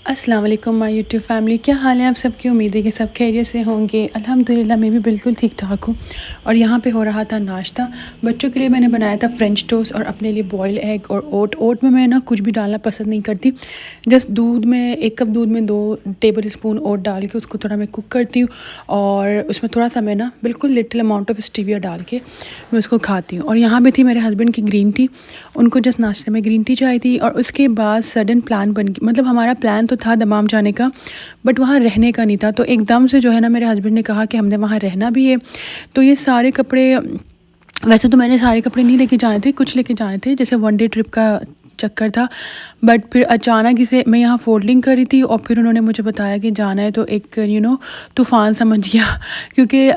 अस्सलाम वालेकुम my YouTube family, क्या हाल है आप सबकी। उम्मीद है कि सब खैरियत से होंगे। अल्हम्दुलिल्लाह मैं भी बिल्कुल ठीक ठाक हूँ। और यहाँ पे हो रहा था नाश्ता। बच्चों के लिए मैंने बनाया था फ्रेंच टोस्ट और अपने लिए बॉयल एग और ओट में मैं ना कुछ भी डालना पसंद नहीं करती। जस्ट दूध में 1 कप दूध में 2 टेबल स्पून ओट डाल के उसको थोड़ा मैं कुक करती हूँ और उसमें थोड़ा सा मैं ना बिल्कुल लिटिल अमाउंट ऑफ स्टीविया डाल के मैं उसको खाती हूँ। और यहाँ पे थी मेरे हस्बैंड की ग्रीन टी, उनको जस्ट नाश्ते में ग्रीन टी चाहिए थी। और उसके बाद सडन प्लान बन गया, मतलब हमारा प्लान तो था दमाम जाने का, बट वहाँ रहने का नहीं था। तो एकदम से जो है ना मेरे हस्बैंड ने कहा कि हमने वहाँ रहना भी है। तो ये सारे कपड़े, वैसे तो मैंने सारे कपड़े नहीं लेके जाने थे, कुछ लेके जाने थे, जैसे 1 डे ट्रिप का चक्कर था। बट फिर अचानक ही से मैं यहाँ फोल्डिंग कर रही थी और फिर उन्होंने मुझे बताया कि जाना है, तो एक तूफ़ान समझ गया क्योंकि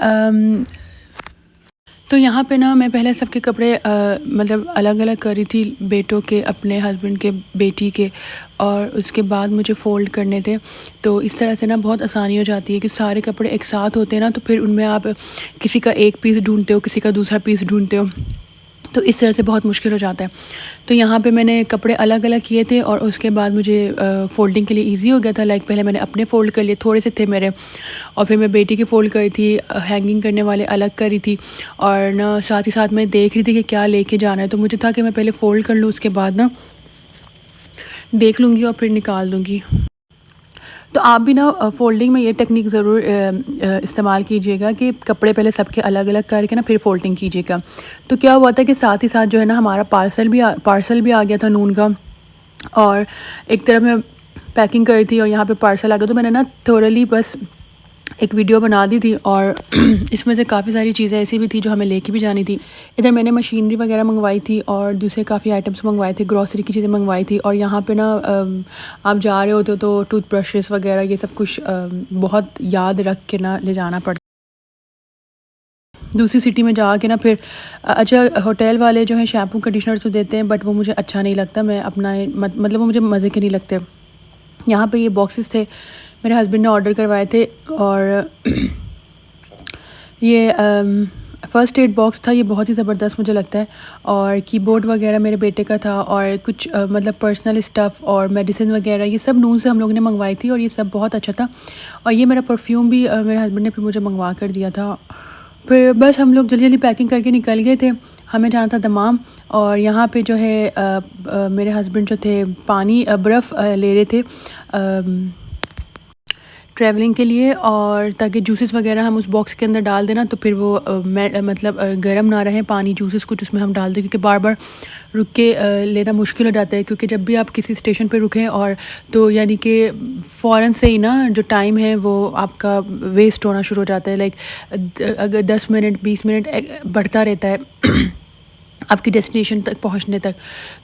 तो यहाँ पे ना मैं पहले सबके कपड़े मतलब अलग-अलग कर रही थी, बेटों के, अपने हस्बैंड के, बेटी के, और उसके बाद मुझे फ़ोल्ड करने थे। तो इस तरह से ना बहुत आसानी हो जाती है कि सारे कपड़े एक साथ होते हैं ना, तो फिर उनमें आप किसी का एक पीस ढूँढते हो, किसी का दूसरा पीस ढूँढते हो, तो इस तरह से बहुत मुश्किल हो जाता है। तो यहाँ पे मैंने कपड़े अलग-अलग किए थे और उसके बाद मुझे फ़ोल्डिंग के लिए ईज़ी हो गया था। लाइक पहले मैंने अपने फ़ोल्ड कर लिए, थोड़े से थे मेरे, और फिर मैं बेटी के फ़ोल्ड करी थी, हैंगिंग करने वाले अलग करी थी। और ना साथ ही साथ मैं देख रही थी कि क्या लेके जाना है, तो मुझे था कि मैं पहले फ़ोल्ड कर लूँ, उसके बाद ना देख लूँगी और फिर निकाल दूँगी। तो आप भी ना फ़ोल्डिंग में ये टेक्निक ज़रूर इस्तेमाल कीजिएगा कि कपड़े पहले सबके अलग-अलग करके ना फिर फ़ोल्डिंग कीजिएगा। तो क्या हुआ था कि साथ ही साथ जो है ना हमारा पार्सल भी आ गया था नून का। और एक तरफ मैं पैकिंग कर रही थी और यहाँ पे पार्सल आ गया, तो मैंने ना थोरली बस एक वीडियो बना दी थी। और इसमें से काफ़ी सारी चीज़ें ऐसी भी थी जो हमें लेके भी जानी थी। इधर मैंने मशीनरी वगैरह मंगवाई थी और दूसरे काफ़ी आइटम्स मंगवाए थे, ग्रॉसरी की चीज़ें मंगवाई थी। और यहाँ पे ना आप जा रहे होते हो तो टूथब्रशेस वगैरह ये सब कुछ बहुत याद रख के ना ले जाना पड़ता। दूसरी सिटी में जाके ना फिर अच्छा, होटल वाले जो हैं शैम्पू कंडीशनर तो देते हैं, बट वो मुझे अच्छा नहीं लगता। मैं अपना मतलब वो मुझे मज़े के नहीं लगते। यहाँ पे ये बॉक्सेस थे, मेरे हस्बैंड ने ऑर्डर करवाए थे। और ये फ़र्स्ट एड बॉक्स था, ये बहुत ही ज़बरदस्त मुझे लगता है। और कीबोर्ड वगैरह मेरे बेटे का था और कुछ मतलब पर्सनल स्टफ़ और मेडिसिन वगैरह ये सब नून से हम लोगों ने मंगवाई थी और ये सब बहुत अच्छा था। और ये मेरा परफ्यूम भी मेरे हस्बैंड ने फिर मुझे मंगवा कर दिया था। फिर बस हम लोग जल्दी-जल्दी पैकिंग करके निकल गए थे। हमें जाना था दमाम। और यहाँ पे जो है मेरे हस्बैंड जो थे पानी बर्फ़ ले रहे थे ट्रैवलिंग के लिए, और ताकि जूसेस वगैरह हम उस बॉक्स के अंदर डाल दें ना, तो फिर वो मतलब गर्म ना रहे पानी, जूसेस कुछ उसमें हम डाल दें, क्योंकि बार-बार रुक के लेना मुश्किल हो जाता है। क्योंकि जब भी आप किसी स्टेशन पे रुकें और तो यानी कि फ़ौरन से ही ना जो टाइम है वो आपका वेस्ट होना शुरू हो जाता है। लाइक अगर 10 मिनट 20 मिनट बढ़ता रहता है आपकी डेस्टिनेशन तक पहुंचने तक।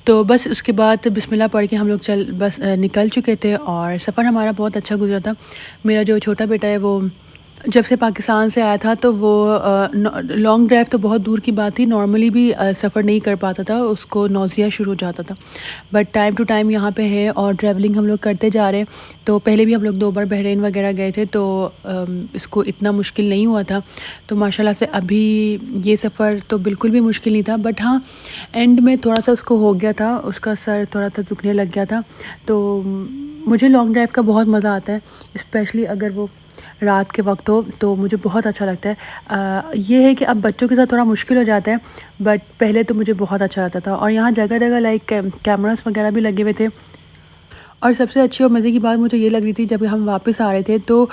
तो बस उसके बाद बिस्मिल्लाह पढ़ के हम लोग बस निकल चुके थे और सफ़र हमारा बहुत अच्छा गुज़रा था। मेरा जो छोटा बेटा है वो जब से पाकिस्तान से आया था, तो वो लॉन्ग ड्राइव तो बहुत दूर की बात थी, नॉर्मली भी सफ़र नहीं कर पाता था, उसको नौसिया शुरू हो जाता था। बट टाइम टू टाइम यहाँ पे है और ट्रैवलिंग हम लोग करते जा रहे हैं। तो पहले भी हम लोग 2 बार बहरीन वगैरह गए थे, तो इसको इतना मुश्किल नहीं हुआ था। तो माशाल्लाह से अभी ये सफ़र तो बिल्कुल भी मुश्किल नहीं था। बट हाँ, एंड में थोड़ा-सा उसको हो गया था, उसका सर थोड़ा-सा दुखने लग गया था। तो मुझे लॉन्ग ड्राइव का बहुत मज़ा आता है, स्पेशली अगर वो रात के वक्त हो, तो मुझे बहुत अच्छा लगता है। ये है कि अब बच्चों के साथ थोड़ा मुश्किल हो जाता है, बट पहले तो मुझे बहुत अच्छा लगता था। और यहाँ जगह-जगह लाइक कैमरास वगैरह भी लगे हुए थे। और सबसे अच्छी और मज़े की बात मुझे ये लग रही थी, जब हम वापस आ रहे थे तो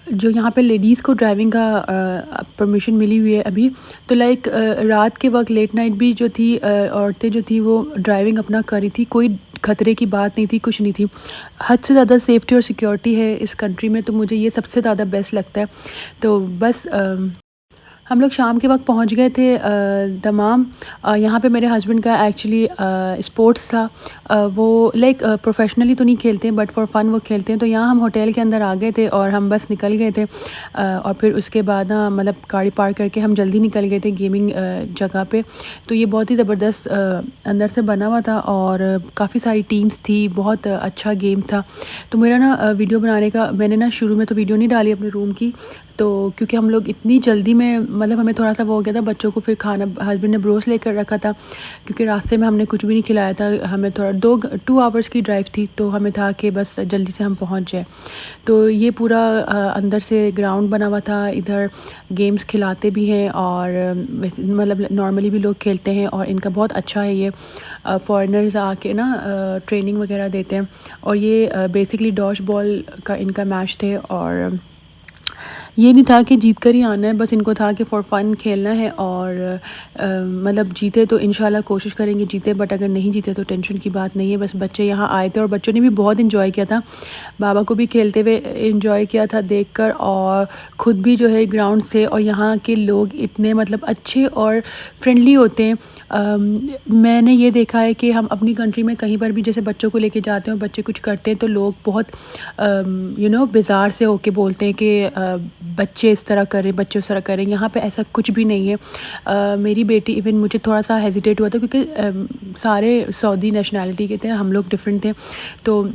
जो यहाँ पे लेडीज़ को ड्राइविंग का परमिशन मिली हुई है अभी, तो लाइक रात के वक्त लेट नाइट भी जो थी औरतें जो थी वो ड्राइविंग अपना कर रही थी, कोई खतरे की बात नहीं थी, कुछ नहीं थी। हद से ज़्यादा सेफ्टी और सिक्योरिटी है इस कंट्री में, तो मुझे ये सबसे ज़्यादा बेस्ट लगता है। तो बस हम लोग शाम के वक़्त पहुँच गए थे दमाम। यहाँ पे मेरे हस्बैंड का एक्चुअली स्पोर्ट्स था। वो लाइक प्रोफ़ेशनली तो नहीं खेलते हैं, बट फ़ॉर फ़न वो खेलते हैं। तो यहाँ हम होटल के अंदर आ गए थे और हम बस निकल गए थे। और फिर उसके बाद ना मतलब गाड़ी पार्क करके हम जल्दी निकल गए थे गेमिंग जगह पे। तो ये बहुत ही ज़बरदस्त अंदर से बना हुआ था और काफ़ी सारी टीम्स थी, बहुत अच्छा गेम था। तो मेरा ना वीडियो बनाने का, मैंने ना शुरू में तो वीडियो नहीं डाली अपने रूम की, तो क्योंकि हम लोग इतनी जल्दी में मतलब हमें थोड़ा-सा वो हो गया था बच्चों को, फिर खाना हस्बैंड ने ब्रोस्ट लेकर रखा था क्योंकि रास्ते में हमने कुछ भी नहीं खिलाया था। हमें थोड़ा 2 आवर्स की ड्राइव थी, तो हमें था कि बस जल्दी से हम पहुँच जाएँ। तो ये पूरा अंदर से ग्राउंड बना हुआ था, इधर गेम्स खिलाते भी हैं और वैसे मतलब नॉर्मली भी लोग खेलते हैं और इनका बहुत अच्छा है ये। फ़ॉरेनर्स आके ना ट्रेनिंग वगैरह देते हैं और ये बेसिकली डॉश बॉल का इनका मैच थे और ये नहीं था कि जीत कर ही आना है, बस इनको था कि फ़ॉर फ़न खेलना है और मतलब जीते तो इंशाल्लाह कोशिश करेंगे जीते, बट अगर नहीं जीते तो टेंशन की बात नहीं है। बस बच्चे यहाँ आए थे और बच्चों ने भी बहुत एंजॉय किया था। बाबा को भी खेलते हुए एंजॉय किया था देखकर और ख़ुद भी जो है ग्राउंड से, और यहाँ के लोग इतने मतलब अच्छे और फ्रेंडली होते हैं। मैंने ये देखा है कि हम अपनी कंट्री में कहीं पर भी जैसे बच्चों को लेके जाते हैं, बच्चे कुछ करते हैं तो लोग बहुत बेज़ार से होके बोलते हैं कि बच्चे इस तरह करें, बच्चे उस तरह करें। यहाँ पे ऐसा कुछ भी नहीं है। मेरी बेटी इवन मुझे थोड़ा-सा हेजिटेट हुआ था क्योंकि सारे सऊदी नेशनैलिटी के थे, हम लोग डिफरेंट थे, तो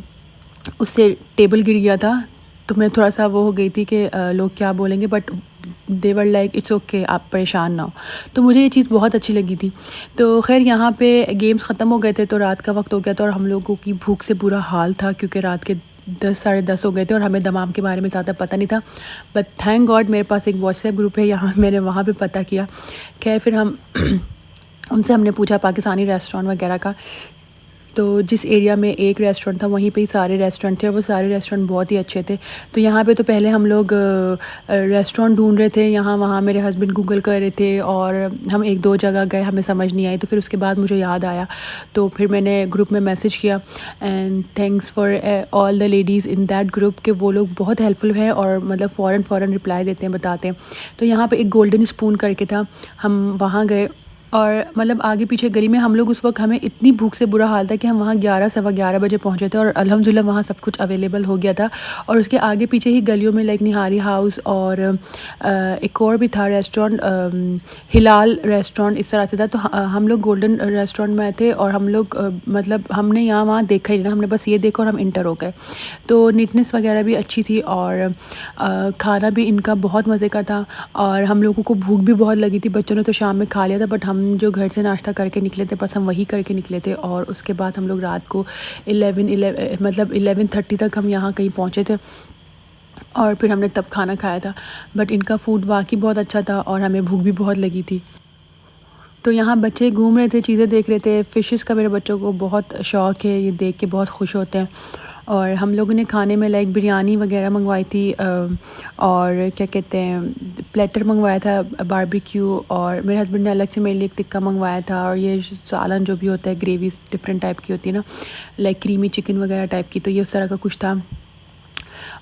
उससे टेबल गिर गया था। तो मैं थोड़ा-सा वो हो गई थी कि लोग क्या बोलेंगे, but they were like it's okay, आप परेशान ना हो। तो मुझे ये चीज़ बहुत अच्छी लगी थी। तो ख़ैर यहाँ पे गेम्स ख़त्म हो गए थे तो रात का वक़्त हो गया था और हम लोगों की भूख से बुरा हाल था क्योंकि रात के 10 साढ़े 10 हो गए थे और हमें दमाम के बारे में ज़्यादा पता नहीं था। बट थैंक गॉड मेरे पास एक व्हाट्सएप ग्रुप है, यहाँ मैंने वहाँ पे पता किया। ख़ैर फिर हम उनसे हमने पूछा पाकिस्तानी रेस्टोरेंट वगैरह का, तो जिस एरिया में एक रेस्टोरेंट था वहीं पे ही सारे रेस्टोरेंट थे और वो सारे रेस्टोरेंट बहुत ही अच्छे थे। तो यहाँ पे तो पहले हम लोग रेस्टोरेंट ढूंढ रहे थे, यहाँ वहाँ मेरे हस्बैंड गूगल कर रहे थे और हम 1-2 जगह गए, हमें समझ नहीं आई। तो फिर उसके बाद मुझे याद आया, तो फिर मैंने ग्रुप में मैसेज किया and thanks for all the ladies in that group कि वो लोग बहुत हेल्पफुल हैं और मतलब फ़ौरन रिप्लाई देते हैं, बताते हैं। तो यहाँ पे एक गोल्डन स्पून करके था, हम वहाँ गए और मतलब आगे पीछे गली में हम लोग उस वक़्त, हमें इतनी भूख से बुरा हाल था कि हम वहाँ 11 सवा 11 बजे पहुँचे थे और अल्हम्दुलिल्लाह वहाँ सब कुछ अवेलेबल हो गया था। और उसके आगे पीछे ही गलियों में लाइक निहारी हाउस और एक और भी था रेस्टोरेंट, हिलाल रेस्टोरेंट, इस तरह से था। तो हम लोग गोल्डन रेस्टोरेंट में आए थे और हम लोग मतलब हमने यहाँ वहाँ देखा ही नहीं, हमने बस ये देखा और हम इंटर हो गए। तो नीटनेस वगैरह भी अच्छी थी और खाना भी इनका बहुत मज़े का था और हम लोगों को भूख भी बहुत लगी थी। बच्चों ने तो शाम में खा लिया था, बट हम जो घर से नाश्ता करके निकले थे बस हम वही करके निकले थे और उसके बाद हम लोग रात को 11:30 तक हम यहाँ कहीं पहुँचे थे और फिर हमने तब खाना खाया था। बट इनका फ़ूड वाक़ई बहुत अच्छा था और हमें भूख भी बहुत लगी थी। तो यहाँ बच्चे घूम रहे थे, चीज़ें देख रहे थे। फ़िशेस का मेरे बच्चों को बहुत शौक़ है, ये देख के बहुत खुश होते हैं। और हम लोगों ने खाने में लाइक बिरयानी वगैरह मंगवाई थी और क्या कहते हैं प्लेटर मंगवाया था बारबेक्यू, और मेरे हस्बैंड ने अलग से मेरे लिए एक टिक्का मंगवाया था और ये सालन जो भी होता है, ग्रेवी डिफरेंट टाइप की होती है ना, लाइक क्रीमी चिकन वगैरह टाइप की, तो ये उस तरह का कुछ था।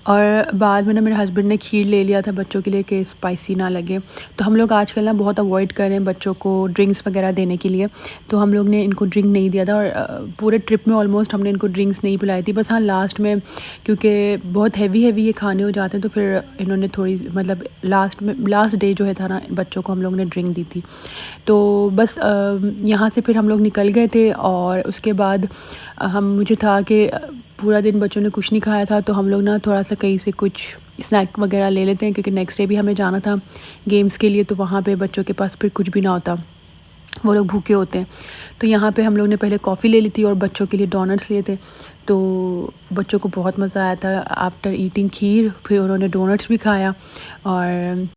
और बाद में ना मेरे हस्बैंड ने खीर ले लिया था बच्चों के लिए कि स्पाइसी ना लगे। तो हम लोग आजकल ना बहुत अवॉइड कर रहे हैं बच्चों को ड्रिंक्स वगैरह देने के लिए, तो हम लोग ने इनको ड्रिंक नहीं दिया था और पूरे ट्रिप में ऑलमोस्ट हमने इनको ड्रिंक्स नहीं पिलाई थी। बस हाँ लास्ट में क्योंकि बहुत हैवी ये खाने हो जाते हैं, तो फिर इन्होंने थोड़ी मतलब लास्ट डे जो है था ना, बच्चों को हम लोग ने ड्रिंक दी थी। तो बस यहाँ से फिर हम लोग निकल गए थे और उसके बाद मुझे था कि पूरा दिन बच्चों ने कुछ नहीं खाया था, तो हम लोग ना थोड़ा सा कहीं से कुछ स्नैक वगैरह ले लेते हैं क्योंकि नेक्स्ट डे भी हमें जाना था गेम्स के लिए, तो वहाँ पे बच्चों के पास फिर कुछ भी ना होता, वो लोग भूखे होते हैं। तो यहाँ पे हम लोग ने पहले कॉफ़ी ले ली थी और बच्चों के लिए डोनट्स लिए थे, तो बच्चों को बहुत मज़ा आया था आफ्टर ईटिंग खीर। फिर उन्होंने डोनट्स भी खाया और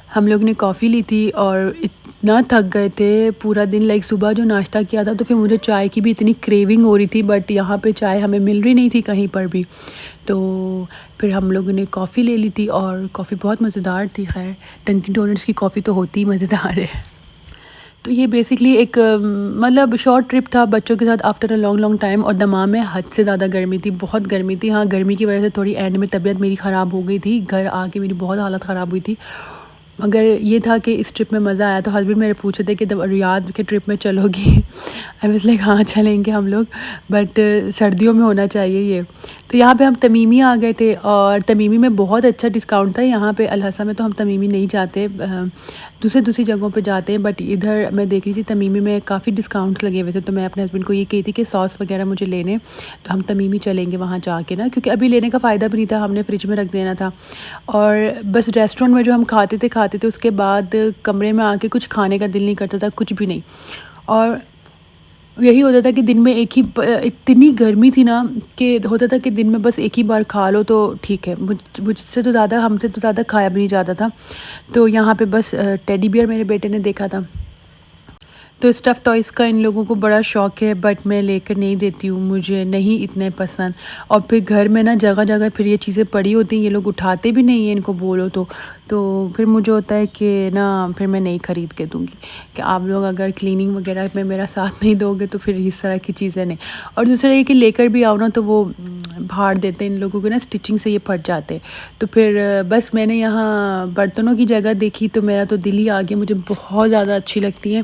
हम लोग ने कॉफ़ी ली थी और इतना थक गए थे पूरा दिन, लाइक सुबह जो नाश्ता किया था तो फिर मुझे चाय की भी इतनी क्रेविंग हो रही थी, बट यहाँ पे चाय हमें मिल रही नहीं थी कहीं पर भी। तो फिर हम लोगों ने कॉफ़ी ले ली थी और कॉफ़ी बहुत मज़ेदार थी। खैर डंकिन डोनट्स की कॉफ़ी तो होती ही मज़ेदार है। तो ये बेसिकली एक मतलब शॉर्ट ट्रिप था बच्चों के साथ आफ्टर अ लॉन्ग टाइम, और दमाम में हद से ज़्यादा गर्मी थी, बहुत गर्मी थी। हाँ गर्मी की वजह से थोड़ी एंड में तबीयत मेरी ख़राब हो गई थी, घर आके मेरी बहुत हालत ख़राब हुई थी। मगर ये था कि इस ट्रिप में मज़ा आया। तो हस्बैंड मेरे पूछे थे कि रियाद के ट्रिप में चलोगी? आई वाज़ लाइक हाँ चलेंगे हम लोग, बट सर्दियों में होना चाहिए ये। तो यहाँ पे हम तमीमी आ गए थे और तमीमी में बहुत अच्छा डिस्काउंट था। यहाँ पे अल-हसा में तो हम तमीमी नहीं जाते, दूसरी जगहों पे जाते हैं, बट इधर मैं देख रही थी तमीमी में काफ़ी डिस्काउंट्स लगे हुए थे। तो मैं अपने हस्बैंड को ये कही थी कि सॉस वगैरह मुझे लेने, तो हम तमीमी चलेंगे वहाँ जाके ना, क्योंकि अभी लेने का फ़ायदा भी नहीं था, हमने फ्रिज में रख देना था। और बस रेस्टोरेंट में जो हम खाते थे उसके बाद कमरे में आके कुछ खाने का दिल नहीं करता था, कुछ भी नहीं। और यही होता था कि दिन में एक ही इतनी गर्मी थी ना कि होता था कि दिन में बस एक ही बार खा लो तो ठीक है। मुझसे तो ज़्यादा, हमसे तो ज़्यादा खाया भी नहीं जाता था। तो यहाँ पे बस टेडी बियर मेरे बेटे ने देखा था। तो स्टफ़ टॉयज़ का इन लोगों को बड़ा शौक़ है, बट मैं लेकर नहीं देती हूँ, मुझे नहीं इतने पसंद। और फिर घर में ना जगह-जगह फिर ये चीज़ें पड़ी होती हैं, ये लोग उठाते भी नहीं हैं इनको बोलो तो फिर मुझे होता है कि ना फिर मैं नहीं ख़रीद के दूँगी, कि आप लोग अगर क्लीनिंग वग़ैरह में मेरा साथ नहीं दोगे तो फिर इस तरह की चीज़ें नहीं। और दूसरा ये कि लेकर भी आओ ना तो वो फाड़ देते हैं, इन लोगों को ना स्टिचिंग से ये फट जाते हैं। तो फिर बस मैंने यहाँ बर्तनों की जगह देखी तो मेरा तो दिल ही आ गया, मुझे बहुत ज़्यादा अच्छी लगती हैं।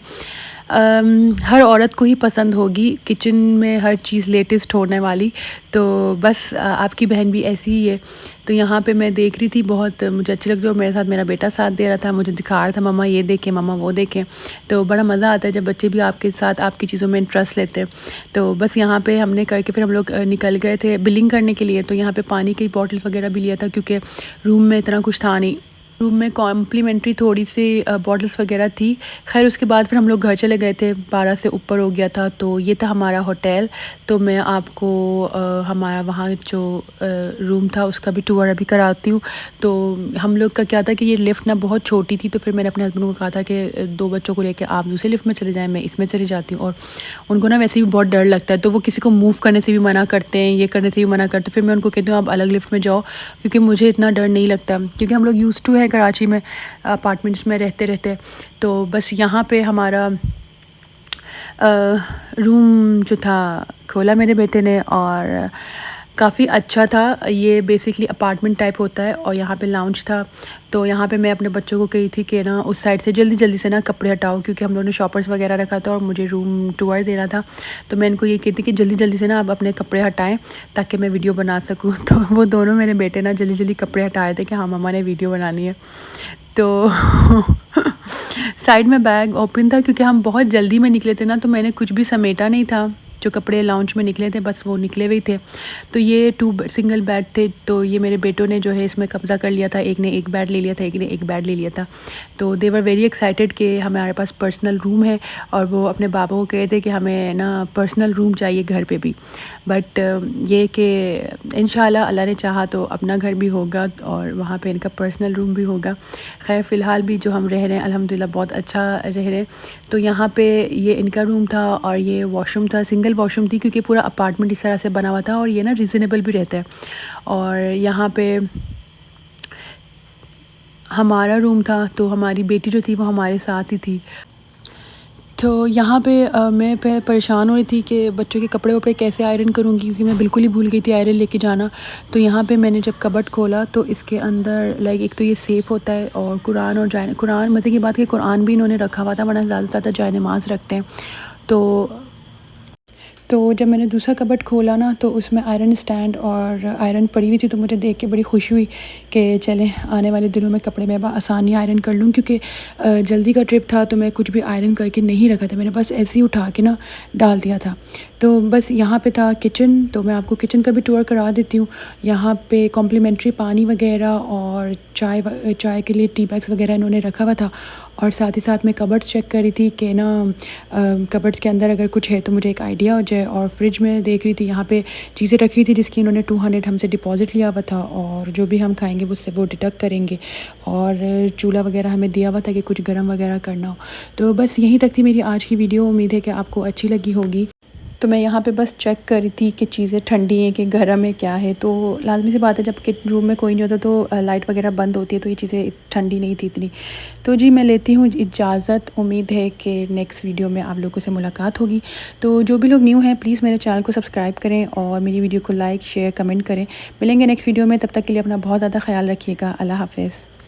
हर औरत को ही पसंद होगी किचन में हर चीज़ लेटेस्ट होने वाली, तो बस आपकी बहन भी ऐसी ही है। तो यहाँ पे मैं देख रही थी, बहुत मुझे अच्छी लग रही, और मेरे साथ मेरा बेटा साथ दे रहा था, मुझे दिखा रहा था मम्मा ये देखें, मम्मा वो देखें। तो बड़ा मज़ा आता है जब बच्चे भी आपके साथ आपकी चीज़ों में इंटरेस्ट लेते हैं। तो बस यहाँ पे हमने करके फिर हम लोग निकल गए थे बिलिंग करने के लिए। तो यहाँ पे पानी की बॉटल वगैरह भी लिया था, क्योंकि रूम में इतना कुछ था नहीं। रूम में कॉम्प्लीमेंट्री थोड़ी सी बॉटल्स वगैरह थी। ख़ैर उसके बाद फिर हम लोग घर चले गए थे, 12 से ऊपर हो गया था। तो ये था हमारा होटल। तो मैं आपको हमारा वहाँ जो रूम था उसका भी टूर अभी कराती हूँ। तो हम लोग का क्या था कि ये लिफ़्ट ना बहुत छोटी थी, तो फिर मैंने अपने हस्बैंड को कहा था कि 2 बच्चों को लेके आप दूसरे लिफ़्ट में चले जाएँ, मैं इसमें चली जाती हूँ। और उनको ना वैसे भी बहुत डर लगता है, तो वो किसी को मूव करने से भी मना करते हैं, ये करने से भी मना करते हैं। फिर मैं उनको कहती हूँ आप अलग लिफ़्ट में जाओ, क्योंकि मुझे इतना डर नहीं लगता, क्योंकि हम लोग यूज़्ड टू है कराची में अपार्टमेंट्स में रहते। तो बस यहाँ पे हमारा रूम जो था खोला मेरे बेटे ने, और काफ़ी अच्छा था। ये बेसिकली अपार्टमेंट टाइप होता है, और यहाँ पे लाउंज था। तो यहाँ पे मैं अपने बच्चों को कही थी कि ना उस साइड से जल्दी से ना कपड़े हटाओ, क्योंकि हम लोगों ने शॉपर्स वगैरह रखा था और मुझे रूम टूर देना था। तो मैं इनको ये कहती कि जल्दी से ना आप अपने कपड़े हटाएं ताकि मैं वीडियो बना सकूँ। तो वो दोनों मेरे बेटे ना जल्दी कपड़े हटा रहे थे कि हाँ मम्मा ने वीडियो बनानी है। तो साइड में बैग ओपन था, क्योंकि हम बहुत जल्दी में निकले थे ना, तो मैंने कुछ भी समेटा नहीं था। जो कपड़े लाउंज में निकले थे बस वो निकले हुए थे। तो ये 2 सिंगल बेड थे, तो ये मेरे बेटों ने जो है इसमें कब्ज़ा कर लिया था। एक ने एक बेड ले लिया था, एक ने एक बेड ले लिया था। तो दे वर वेरी एक्साइटेड कि हमारे पास पर्सनल रूम है, और वो अपने बाबा को कहे थे कि हमें ना पर्सनल रूम चाहिए घर पे भी। बट ये कि इंशाल्लाह अल्लाह ने चाहा तो अपना घर भी होगा और वहाँ पे इनका पर्सनल रूम भी होगा। खैर फ़िलहाल भी जो हम रह रहे हैं अल्हम्दुलिल्लाह बहुत अच्छा रह रहे हैं। तो यहाँ पे ये इनका रूम था, और ये वॉशरूम था, सिंगल वॉशरूम थी, क्योंकि पूरा अपार्टमेंट इस तरह से बना हुआ था, और ये ना रीज़नेबल भी रहता है। और यहाँ पे हमारा रूम था, तो हमारी बेटी जो थी वो हमारे साथ ही थी। तो यहाँ पे मैं परेशान हो रही थी कि बच्चों के कपड़े वपड़े कैसे आयरन करूँगी, क्योंकि मैं बिल्कुल ही भूल गई थी आयरन लेके जाना। तो यहाँ पे मैंने जब कबर्ड खोला तो इसके अंदर लाइक एक तो ये सेफ़ होता है, और कुरान और कुरान, मज़े की बात कि कुरान भी इन्होंने रखा हुआ था, वरना ज़्यादा जाए नमाज़ रखते हैं। तो जब मैंने दूसरा कबर्ड खोला ना, तो उसमें आयरन स्टैंड और आयरन पड़ी हुई थी। तो मुझे देख के बड़ी खुशी हुई कि चलें आने वाले दिनों में कपड़े मैं आसानी आयरन कर लूँ, क्योंकि जल्दी का ट्रिप था, तो मैं कुछ भी आयरन करके नहीं रखा था, मैंने बस ऐसे ही उठा के ना डाल दिया था। तो बस यहाँ पे था किचन, तो मैं आपको किचन का भी टूर करा देती हूँ। यहाँ पे कॉम्प्लीमेंट्री पानी वगैरह और चाय के लिए टी बैग्स वगैरह इन्होंने रखा हुआ था। और साथ ही साथ मैं कबर्ड्स चेक कर रही थी कि ना कबर्ड्स के अंदर अगर कुछ है तो मुझे एक आइडिया हो जाए। और फ्रिज में देख रही थी, यहाँ पे चीज़ें रखी थी जिसकी इन्होंने 200 हमसे डिपॉज़िट लिया हुआ था, और जो भी हम खाएंगे उससे वो डिडक्ट करेंगे। और चूल्हा वगैरह हमें दिया हुआ था कि कुछ गर्म वगैरह करना हो। तो बस यहीं तक थी मेरी आज की वीडियो, उम्मीद है कि आपको अच्छी लगी होगी। तो मैं यहाँ पे बस चेक कर रही थी कि चीज़ें ठंडी हैं कि गर्म है क्या है। तो लाजमी सी बात है, जब कि रूम में कोई नहीं होता तो लाइट वगैरह बंद होती है, तो ये चीज़ें ठंडी नहीं थी इतनी। तो जी मैं लेती हूँ इजाज़त, उम्मीद है कि नेक्स्ट वीडियो में आप लोगों से मुलाकात होगी। तो जो भी लोग न्यू हैं प्लीज़ मेरे चैनल को सब्सक्राइब करें और मेरी वीडियो को लाइक शेयर कमेंट करें। मिलेंगे नेक्स्ट वीडियो में, तब तक के लिए अपना बहुत ज़्यादा ख्याल रखिएगा। अल्लाह हाफ़िज़।